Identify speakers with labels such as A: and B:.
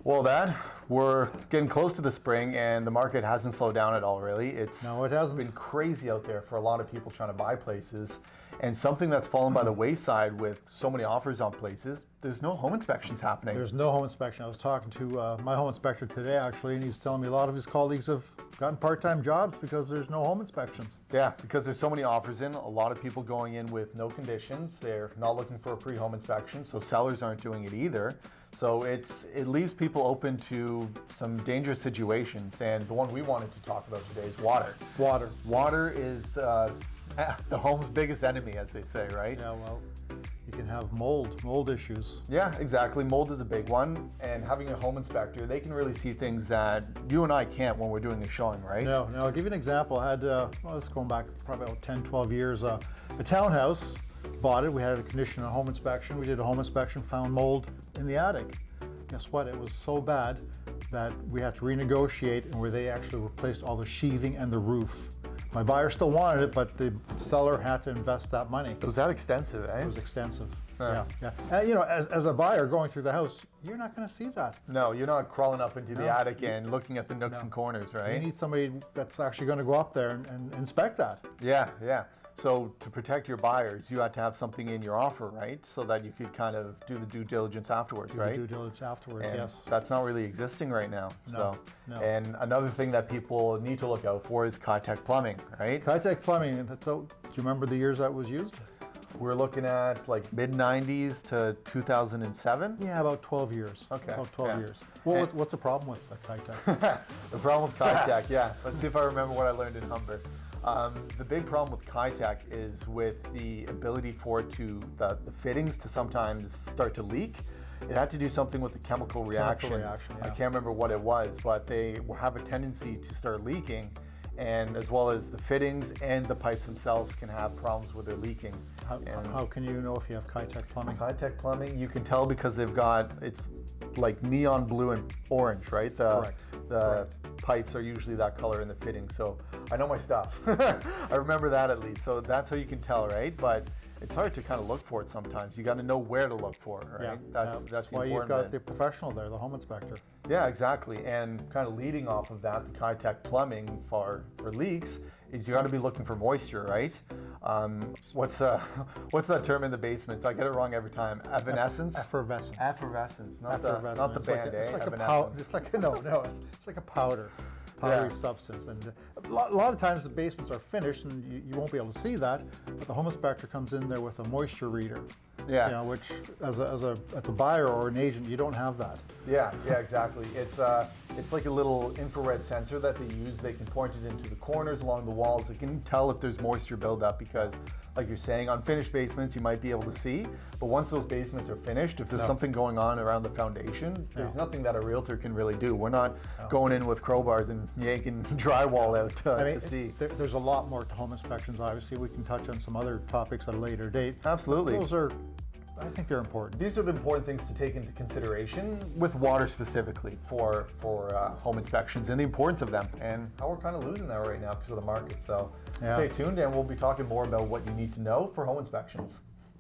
A: Well, we're getting close to the spring and the market hasn't slowed down at all, really.
B: No, it hasn't.
A: Been crazy out there for a lot of people trying to buy places. And something that's fallen by the wayside with so many offers on places, there's no home inspections happening.
B: There's no home inspection. I was talking to my home inspector today, actually, and he's telling me a lot of his colleagues have gotten part-time jobs because there's no home inspections.
A: Yeah, because there's so many offers in, a lot of people going in with no conditions. They're not looking for a pre-home inspection, so sellers aren't doing it either. So it leaves people open to some dangerous situations. And the one we wanted to talk about today is water.
B: Water.
A: Water is the home's biggest enemy, as they say, right?
B: Yeah, well, you can have mold issues.
A: Yeah, exactly. Mold is a big one. And having a home inspector, they can really see things that you and I can't when we're doing a showing, right?
B: No, I'll give you an example. I had, this is going back probably about 10, 12 years, a townhouse, bought it. We had a condition, a home inspection. We did a home inspection, found mold in the attic. Guess what? It was so bad that we had to renegotiate, and where they actually replaced all the sheathing and the roof. My buyer still wanted it, but the seller had to invest that money.
A: It was that extensive, eh?
B: It was extensive.
A: Yeah.
B: Yeah. And, as a buyer going through the house, you're not going to see that.
A: No, you're not crawling up into the attic and looking at the nooks and corners, right?
B: You need somebody that's actually going to go up there and inspect that.
A: Yeah. So to protect your buyers, you had to have something in your offer, right? So that you could kind of do the due diligence afterwards, right?
B: Due diligence afterwards,
A: and
B: yes.
A: That's not really existing right now.
B: No.
A: And another thing that people need to look out for is Kitech plumbing, right?
B: Kitech plumbing, do you remember the years that was used?
A: We're looking at like mid-90s to 2007.
B: Yeah, about 12 years.
A: Okay.
B: About 12 years. Well, what's the problem with Kitech?
A: The problem with Kitech, yeah. Let's see if I remember what I learned in Humber. The big problem with Kitech is with the ability for it the fittings to sometimes start to leak. It had to do something with the chemical reaction.
B: Yeah.
A: I can't remember what it was, but they have a tendency to start leaking, and as well as the fittings and the pipes themselves can have problems with their leaking.
B: How can you know if you have Kitech plumbing?
A: Kitech plumbing, you can tell because it's like neon blue and orange, right?
B: Correct.
A: The pipes are usually that color in the fitting, so I know my stuff. I remember that at least, so that's how you can tell, right? But it's hard to kind of look for it sometimes. You got to know where to look for it, right?
B: Yeah, that's why you've got the professional there, the home inspector.
A: Yeah, exactly. And kind of leading off of that, the Kitech plumbing for leaks is you got to be looking for moisture, right? What's that term in the basement? I get it wrong every time. Evanescence?
B: Effervescence.
A: Effervescence, not the band,
B: it's like
A: Evanescence.
B: it's like a powdery substance. And a lot of times the basements are finished and you won't be able to see that, but the home inspector comes in there with a moisture reader.
A: Yeah.
B: Which as a buyer or an agent, you don't have that.
A: Yeah, exactly. It's like a little infrared sensor that they use. They can point it into the corners along the walls. They can tell if there's moisture buildup because, like you're saying, unfinished basements you might be able to see, but once those basements are finished, if there's something going on around the foundation, there's nothing that a realtor can really do. We're not going in with crowbars and yanking drywall out to see.
B: There's a lot more to home inspections. Obviously, we can touch on some other topics at a later date.
A: Absolutely.
B: I think they're important.
A: These are the important things to take into consideration with water specifically for home inspections and the importance of them and how we're kind of losing that right now because of the market. So stay tuned and we'll be talking more about what you need to know for home inspections.